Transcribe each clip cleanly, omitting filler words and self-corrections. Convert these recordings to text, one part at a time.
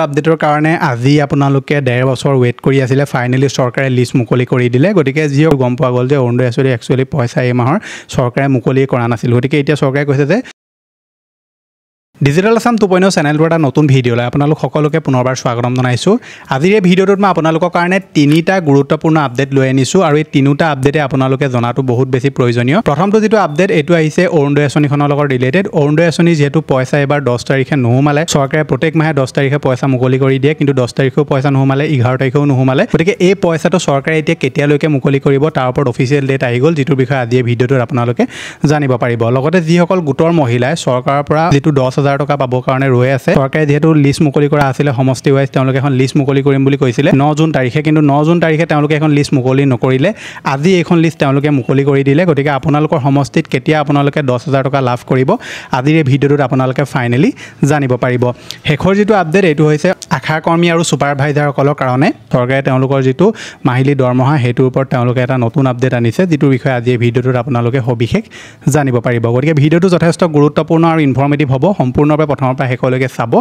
আপডেটৰ কাৰণে আজি আপোনালোকে 1.5 বছৰ ওয়েট কৰি আছিল ফাইনালি চৰকাৰে লিষ্ট মুকলি কৰি দিলে গতিকে জিও গম পোৱা গল যে অৰুণোদয় আঁচনি একচুয়ালি পইচা এই মাহৰ চৰকাৰে মুকলি কৰা নাছিল গতিকে এতিয়া চৰকাৰে কৈছে যে ডিজিটেল আসাম 2.0 চেনেলটোৰ এটা নতুন ভিডিঅ লৈ আপোনালোক সকলোকে পুনৰবাৰ স্বাগতম জনাইছো আজিৰ এই ভিডিঅটোত মই আপোনালোকৰ কাৰণে তিনিটা গুৰুত্বপূৰ্ণ আপডেট লৈ আনিছো আৰু এই তিনিটা আপডেটে আপোনালোকে জনাটো বহুত বেছি প্ৰয়োজনীয় প্ৰথমটো যেটো আপডেট এটো আহিছে অৰুণোদয় আঁচনিখনৰ লগত ৰিলেটেড অৰুণোদয় আঁচনি যেটো পইচা এবাৰ 10 তাৰিখে নোহোমালে চৰকাৰে প্ৰত্যেক মাহে 10 তাৰিখে পইচা মুকলি কৰি দিয়ে কিন্তু 10 তাৰিখেও পইচা নোহোমালে 11 তাৰিখেও নোহোমালে গতিকে এই পইচাটো চৰকাৰে এতিয়া কেতিয়ালৈকে মুকলি কৰিব তাৰ ওপৰত অফিচিয়েল ডেট আহি গল যেটোৰ বিষয়ে আজি এই ভিডিঅটোত আপোনালোকে জানিব পাৰিব লগতে যিসকল গোটৰ মহিলাই চৰকাৰৰ পৰা যেটো 10,000 টকা পাব কাৰণে ৰৈ আছে চৰকাৰে যেহেতু লিষ্ট মুকলি কৰা আছিল সমষ্টি ওয়াইজ তেওঁলোকে এখন লিষ্ট মুকলি কৰিম বুলি কৈছিল 9 জুন তাৰিখে কিন্তু 9 জুন তাৰিখে তেওঁলোকে এখন লিষ্ট মুকলি নকৰিলে আজি এখন লিষ্ট তেওঁলোকে মুকলি কৰি দিলে গতিকে আপোনালোকৰ সমষ্টিত কেতিয়া আপোনালোকে 10,000 টকা লাভ কৰিব আজিৰ এই ভিডিঅটোত আপোনালোকে ফাইনালি জানিব পাৰিব হেখৰ যেটো আপডেট এটো হৈছে আশা কৰ্মী আৰু সুপাৰভাইজাৰসকলৰ কাৰণে চৰকাৰে তেওঁলোকৰ যেটো মাহিলি দৰমহা হেতুৰ ওপৰত তেওঁলোকে এটা নতুন আপডেট আনিছে যেটোৰ বিষয়ে আজি এই ভিডিঅটোত আপোনালোকে সবিশেষ জানিব পাৰিব গতিকে ভিডিঅটো যথেষ্ট গুৰুত্বপূৰ্ণ আৰু ইনফৰমেটিভ হ'ব সম্পূৰ্ণভাৱে প্ৰথমৰ পৰা শেষলৈকে চাব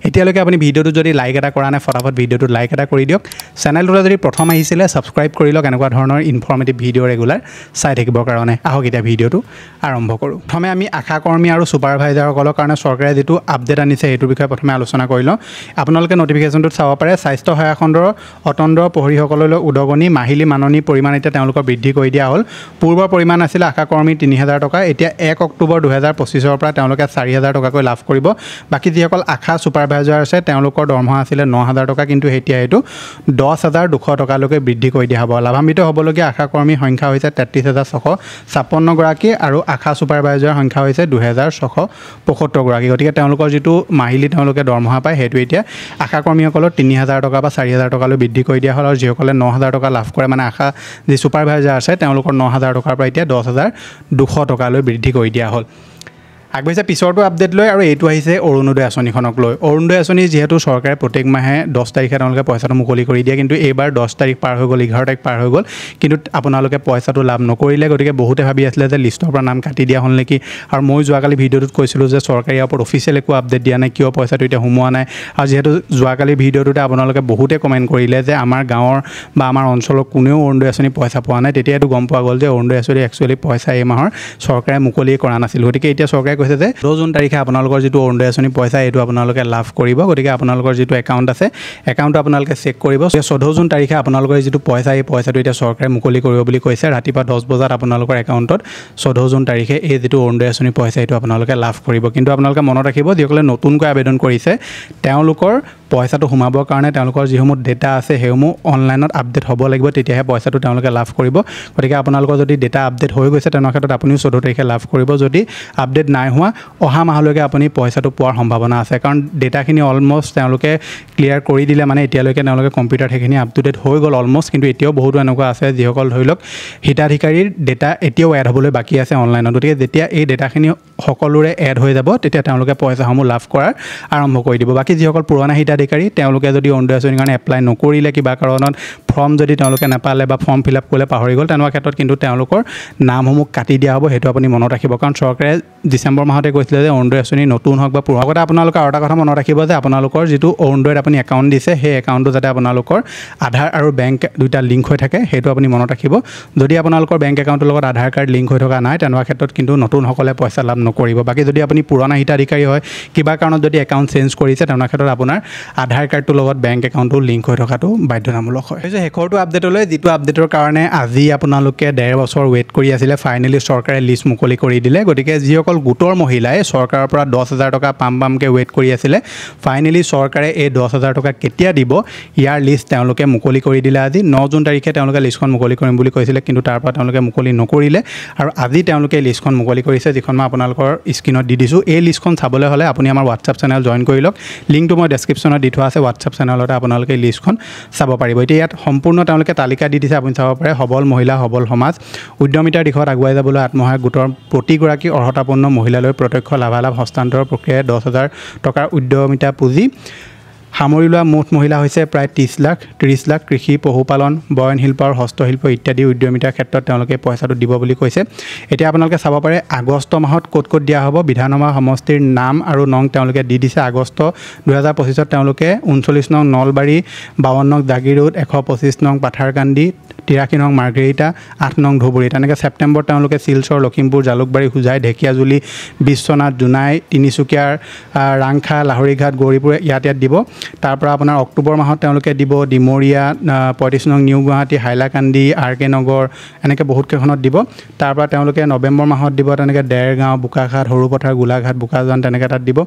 এতিয়ালৈকে আপুনি ভিডিঅটো যদি লাইক এটা কৰা নাই ফটাফট ভিডিঅটো লাইক এটা কৰি দিয়ক চেনেলটো যদি প্ৰথম আহিছিলে সাবস্ক্ৰাইব কৰি লওক এনেকুৱা ধৰণৰ ইনফৰমেটিভ ভিডিঅ ৰেগুলাৰ চাই থাকিবৰ কাৰণে আহক এতিয়া ভিডিঅটো আৰম্ভ কৰো প্ৰথমে আমি আশা কৰ্মী আৰু সুপাৰভাইজাৰসকলৰ কাৰণে চৰকাৰে যেটো আপডেট আনিছে হেতুৰ বিষয়ে প্ৰথমে আলোচনা কৰি লওঁ আপোনালোকে নটিফিকেশনটোত চাব পাৰে স্বাস্থ্য সহায়ক খণ্ডৰ অতন্দ্ৰ পঢ়িসকললৈ উদগনি মাহিলি মাননী পৰিমাণ এতিয়া তেওঁলোকৰ বৃদ্ধি কৰি দিয়া হ'ল পূৰ্বৰ পৰিমাণ আছিল আশা কৰ্মী 3000 টকা এতিয়া 1 অক্টোবৰ 2025 ৰ পৰা তেওঁলোকে 4000 টকাকৈ লাভ কৰিব বাকি যিসকল আশা সুপাৰভাইজাৰ আছে তেওঁলোকৰ দৰমহা আছিল 9000 টকা কিন্তু এতিয়া এটো 10200 টকালৈকে বৃদ্ধি কৰি দিয়া হ'ব লাভান্বিত হ'বলগীয়া আশা কৰ্মীৰ সংখ্যা হৈছে 33656 গৰাকী আৰু আশা সুপাৰভাইজাৰৰ সংখ্যা হৈছে 2675 গৰাকী গতিকে তেওঁলোকৰ যেটো মাহিলি তেওঁলোকে দৰমহা পায় হেতু এতিয়া আশা কৰ্মীসকলৰ 3000 টকা বা 4000 টকালৈ বৃদ্ধি কৰি দিয়া হ'ল আৰু যিসকলে 9000 টকা লাভ কৰে মানে আশা যি সুপাৰভাইজাৰ আছে তেওঁলোকৰ 9000 টকাৰ পৰা এতিয়া 10200 টকালৈ বৃদ্ধি কৰি দিয়া হ'ল আগবাইছে পিছৰটো আপডেট লৈ আৰু এইটো আহিছে অৰুণোদয় আঁচনিখনক লৈ অৰুণোদয় আঁচনি যেহেতু চৰকাৰে প্ৰত্যেক মাহে 10 তাৰিখে তেওঁলোকে পইচাটো মুকলি কৰি দিয়ে কিন্তু এইবাৰ 10 তাৰিখ পাৰ হৈ গল 11 তাৰিখ পাৰ হৈ গল কিন্তু আপোনালোকে পইচাটো লাভ নকৰিলে গতিকে বহুতে ভাবি আছিল যে লিষ্টৰ পৰা নাম কাটি দিয়া হ'ল নেকি আৰু মই যোৱাকালি ভিডিঅটোত কৈছিলো যে চৰকাৰে ইয়াৰ ওপৰত অফিচিয়েল একো আপডেট দিয়া নাই কিয় পইচাটো এতিয়া হুমুৱা নাই আৰু যেহেতু যোৱাকালি ভিডিঅটোতে আপোনালোকে বহুতে কমেন্ট কৰিলে যে আমাৰ গাঁৱৰ বা আমাৰ অঞ্চলৰ কোনেও অৰুণোদয় আঁচনি পইচা পোৱা নাই তেতিয়া এটো গম পোৱা গল যে অৰুণোদয় আঁচনি একচুয়ালি পইচা এই মাহৰ চৰকাৰে মুকলি কৰা নাছিল গতিকে এতিয়া চৰকাৰে কৈছে যে 10 জুন তাৰিখে আপোনালোকৰ যেটো অৰুণোদয় আঁচনি পইচা এটো আপোনালোকে লাভ কৰিব গতিকে আপোনালোকৰ যেটো একাউণ্ট আছে একাউণ্টটো আপোনালোকে চেক কৰিব 14 জুন তাৰিখে আপোনালোকৰ যেটো পইচা এই পইচাটো এতিয়া চৰকাৰে মুকলি কৰিব বুলি কৈছে ৰাতিপুৱা 10 বজাত আপোনালোকৰ একাউণ্টত 14 জুন তাৰিখে এই যেটো অৰুণোদয় আঁচনি পইচা এটো আপোনালোকে লাভ কৰিব কিন্তু আপোনালোকে মনত ৰাখিব যিসকলে নতুনকৈ আবেদন কৰিছে তেওঁলোকৰ পইচাটো হুমাবৰ কাৰণে তেওঁলোকৰ যিসমূহ ডেটা আছে হেসমূহ অনলাইনত আপডেট হ'ব লাগিব তেতিয়াহে পইচাটো তেওঁলোকে লাভ কৰিব গতিকে আপোনালোকৰ যদি ডেটা আপডেট হৈ গৈছে তেনে ক্ষেত্ৰত আপুনিও 14 তাৰিখে লাভ কৰিব যদি আপডেট নাই হোৱা অহা মাহলৈকে আপুনি পইচাটো পোৱাৰ সম্ভাৱনা আছে কাৰণ ডেটাখিনি অলমোস্ট তেওঁলোকে ক্লিয়াৰ কৰি দিলে মানে এতিয়ালৈকে তেওঁলোকে কম্পিউটাৰ সেইখিনি আপ টু ডেট হৈ গল অলমোস্ট কিন্তু এতিয়াও বহুত এনেকুৱা আছে যিসকল ধৰি লওক হিতাধিকাৰীৰ ডেটা এতিয়াও এড হ'বলৈ বাকি আছে অনলাইনত গতিকে যেতিয়া এই ডেটাখিনি সকলোৰে এড হৈ যাব তেতিয়া তেওঁলোকে পইচাসমূহ লাভ কৰাৰ আৰম্ভ কৰি দিব বাকি যিসকল পুৰণা হিতাধিকাৰী তেওঁলোকে যদি অৰুণোদয় আঁচনিৰ কাৰণে এপ্লাই নকৰিলে কিবা কাৰণত ফৰ্ম যদি তেওঁলোকে নাপালে বা ফৰ্ম ফিল আপ কৰিলে পাহৰি গল তেনেকুৱা ক্ষেত্ৰত কিন্তু তেওঁলোকৰ নামসমূহ কাটি দিয়া হ'ব হেতু আপুনি মনত ৰাখিব কাৰণ চৰকাৰে ডিসেম্বৰ মাহতে কৈছিলে যে অৰুণোদয় আঁচনি নতুন হওক বা পুৰণা কথা আপোনালোকে আৰু এটা কথা মনত ৰাখিব যে আপোনালোকৰ যেটো অৰুণোদয়ত আপুনি একাউণ্ট দিছে সেই একাউণ্টটো যাতে আপোনালোকৰ আধাৰ আৰু বেংক দুইটা লিংক হৈ থাকে হেতু আপুনি মনত ৰাখিব যদি আপোনালোকৰ বেংক একাউণ্টৰ লগত আধাৰ কাৰ্ড লিংক হৈ থকা নাই তেনেকুৱা ক্ষেত্ৰত কিন্তু নতুন সকলে পইচা লাভ নকৰিব বাকি যদি আপুনি পুৰণা হিতাধিকাৰী হয় কিবা কাৰণত যদি একাউণ্ট চেঞ্জ কৰিছে তেনেকুৱা ক্ষেত্ৰত আপোনাৰ আধাৰ কাৰ্ডটোৰ লগত বেংক একাউণ্টটো লিংক হৈ থকাটো বাধ্যতামূলক হয় হেখৰটো আপডেটলৈ যেটো আপডেটৰ কাৰণে আজি আপোনালোকে 1.5 বছৰ ওয়েট কৰি আছিল ফাইনালি চৰকাৰে লিষ্ট মুকলি কৰি দিলে গতিকে যিসকল গোটৰ মহিলাই চৰকাৰৰ পৰা 10000 টকা পামকে ওয়েট কৰি আছিল ফাইনালি চৰকাৰে এই 10000 টকা কেতিয়া দিব ইয়াৰ লিষ্ট তেওঁলোকে মুকলি কৰি দিলে আজি 9 জুন তাৰিখে তেওঁলোকে লিষ্টখন মুকলি কৰিম বুলি কৈছিল কিন্তু তাৰ পৰা তেওঁলোকে মুকলি নকৰিলে আৰু আজি তেওঁলোকে লিষ্টখন মুকলি কৰিছে যিখন মই আপোনালোকৰ স্ক্ৰিনত দি দিছো এই লিষ্টখন চাবলৈ হলে আপুনি আমাৰ WhatsApp চেনেল জয়েন কৰি লওক লিংকটো মই ডেসক্ৰিপচনত দি থোৱা আছে WhatsApp চেনেলতে আপোনালোকে লিষ্টখন চাব পাৰিব এতিয়া ইয়াত সম্পূৰ্ণ তেওঁলোকে তালিকা দি দিছে আপুনি চাব পাৰে সবল মহিলা সবল সমাজ উদ্যমিতাৰ দিশত আগুৱাই যাবলৈ আত্মসহায়ক গোটৰ প্ৰতিগৰাকী অৰ্হতাপূৰ্ণ মহিলালৈ প্ৰত্যক্ষ লাভালাভ হস্তান্তৰ প্ৰক্ৰিয়াৰে 10000 টকাৰ উদ্যমিতা পুঁজি সামৰি লোৱা মুঠ মহিলা হৈছে প্ৰায় 30 লাখ কৃষি পশুপালন বয়ন শিল্প আৰু হস্তশিল্প ইত্যাদি উদ্যমিতাৰ ক্ষেত্ৰত তেওঁলোকে পইচাটো দিব বুলি কৈছে এতিয়া আপোনালোকে চাব পাৰে আগষ্ট মাহত ক'ত দিয়া হ'ব বিধানসভা সমষ্টিৰ নাম আৰু নং তেওঁলোকে দি দিছে আগষ্ট 2025 ত তেওঁলোকে 39 নং নলবাৰী 52 নং জাগিৰোড 125 নং পাথাৰকান্দি 83 নং মাৰ্ঘেৰিটা 8 নং ধুবুৰী তেনেকৈ ছেপ্টেম্বৰ তেওঁলোকে শিলচৰ লখিমপুৰ জালুকবাৰী হুজাই ঢেকিয়াজুলি বিশ্বনাথ জোনাই তিনিচুকীয়াৰ ৰাংখা লাহৰীঘাট গৌৰীপুৰ ইয়াত দিব তাৰ পৰা আপোনাৰ অক্টোবৰ মাহত তেওঁলোকে দিব ডিমৰিয়া 35 নং নিউ গুৱাহাটী হাইলাকান্দি আৰ কে নগৰ এনেকৈ বহুত কেইখনত দিব তাৰ পৰা তেওঁলোকে নৱেম্বৰ মাহত দিব তেনেকৈ দেৰগাঁও বোকাখাট সৰুপথাৰ গোলাঘাট বোকাজান তেনেকৈ তাত দিব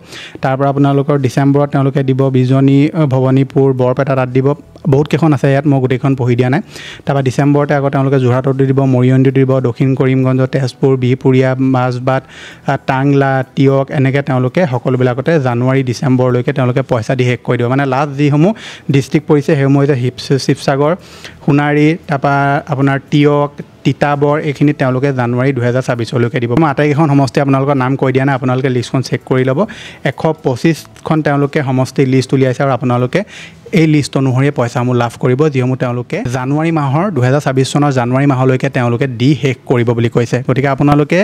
তাৰ পৰা আপোনালোকৰ ডিচেম্বৰত তেওঁলোকে দিব বিজনী ভৱানীপুৰ বৰপেটা তাত দিব বহুত কেইখন আছে ইয়াত মই গোটেইখন পঢ়ি দিয়া নাই তাৰপৰা ডিচেম্বৰতে আকৌ তেওঁলোকে যোৰহাটত দিব মৰিয়নিত দিব দক্ষিণ কৰিমগঞ্জ তেজপুৰ বিহপুৰীয়া মাজবাট টাংলা টিয়ক এনেকৈ তেওঁলোকে সকলোবিলাকতে জানুৱাৰী ডিচেম্বৰলৈকে তেওঁলোকে পইচা দি শেষ কৰি দিব মানে লাষ্ট যিসমূহ ডিষ্ট্ৰিক্ট পৰিছে সেইসমূহ হৈছে শিৱসাগৰ সোণাৰী তাৰপৰা আপোনাৰ টিয়ক তিতাবৰ এইখিনি তেওঁলোকে জানুৱাৰী 2026লৈকে দিব মই আটাইকেইখন সমষ্টি আপোনালোকৰ নাম কৈ দিয়া নাই আপোনালোকে লিষ্টখন চেক কৰি ল'ব 125খন তেওঁলোকে সমষ্টি লিষ্ট উলিয়াইছে আৰু আপোনালোকে এই লিষ্ট অনুসৰি পইচাসমূহ লাভ কৰিব যিসমূহ তেওঁলোকে জানুৱাৰী মাহৰ 2026 চনৰ জানুৱাৰী মাহলৈকে তেওঁলোকে দি শেষ কৰিব বুলি কৈছে গতিকে আপোনালোকে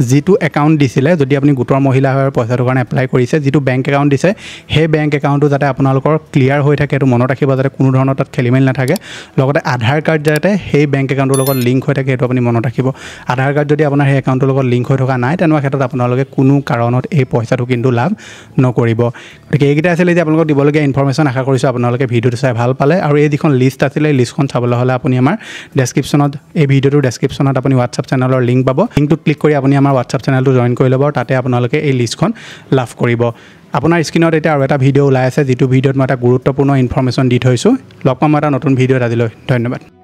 যিটো একাউণ্ট দিছিলে যদি আপুনি গোটৰ মহিলা হয় পইচাটোৰ কাৰণে এপ্লাই কৰিছে যিটো বেংক একাউণ্ট দিছে সেই বেংক একাউণ্টটো যাতে আপোনালোকৰ ক্লিয়াৰ হৈ থাকে এইটো মনত ৰাখিব যাতে কোনো ধৰণৰ তাত খেলিমেলি নাথাকে লগতে আধাৰ কাৰ্ড যাতে সেই বেংক একাউণ্টৰ লগত লিংক হৈ থাকে এইটো আপুনি মনত ৰাখিব আধাৰ কাৰ্ড যদি আপোনাৰ সেই একাউণ্টৰ লগত লিংক হৈ থকা নাই তেনেকুৱা ক্ষেত্ৰত আপোনালোকে কোনো কাৰণত এই পইচাটো কিন্তু লাভ নকৰিব গতিকে এইকেইটা আছিলে যে আপোনালোকক দিবলগীয়া ইনফৰমেশ্যন আশা কৰিছোঁ আপোনালোকে ভিডিঅ'টো চাই ভাল পালে আৰু এই যিখন লিষ্ট আছিলে লিষ্টখন চাবলৈ হ'লে আপুনি আমাৰ ডেছক্ৰিপশ্যনত এই ভিডিঅ'টোৰ ডেছক্ৰিপশ্যনত আপুনি হোৱাটছআপ চেনেলৰ লিংক পাব লিংকটো ক্লিক কৰি আপুনি আমাৰ হোৱাটছআপ চেনেলটো জইন কৰি ল'ব তাতে আপোনালোকে এই লিষ্টখন লাভ কৰিব আপোনাৰ স্ক্ৰীনত এতিয়া আৰু এটা ভিডিঅ' ওলাই আছে যিটো ভিডিঅ'ত মই এটা গুৰুত্বপূৰ্ণ ইনফৰমেশ্যন দি থৈছোঁ লগ পাম এটা নতুন ভিডিঅ'ত আজিলৈ ধন্যবাদ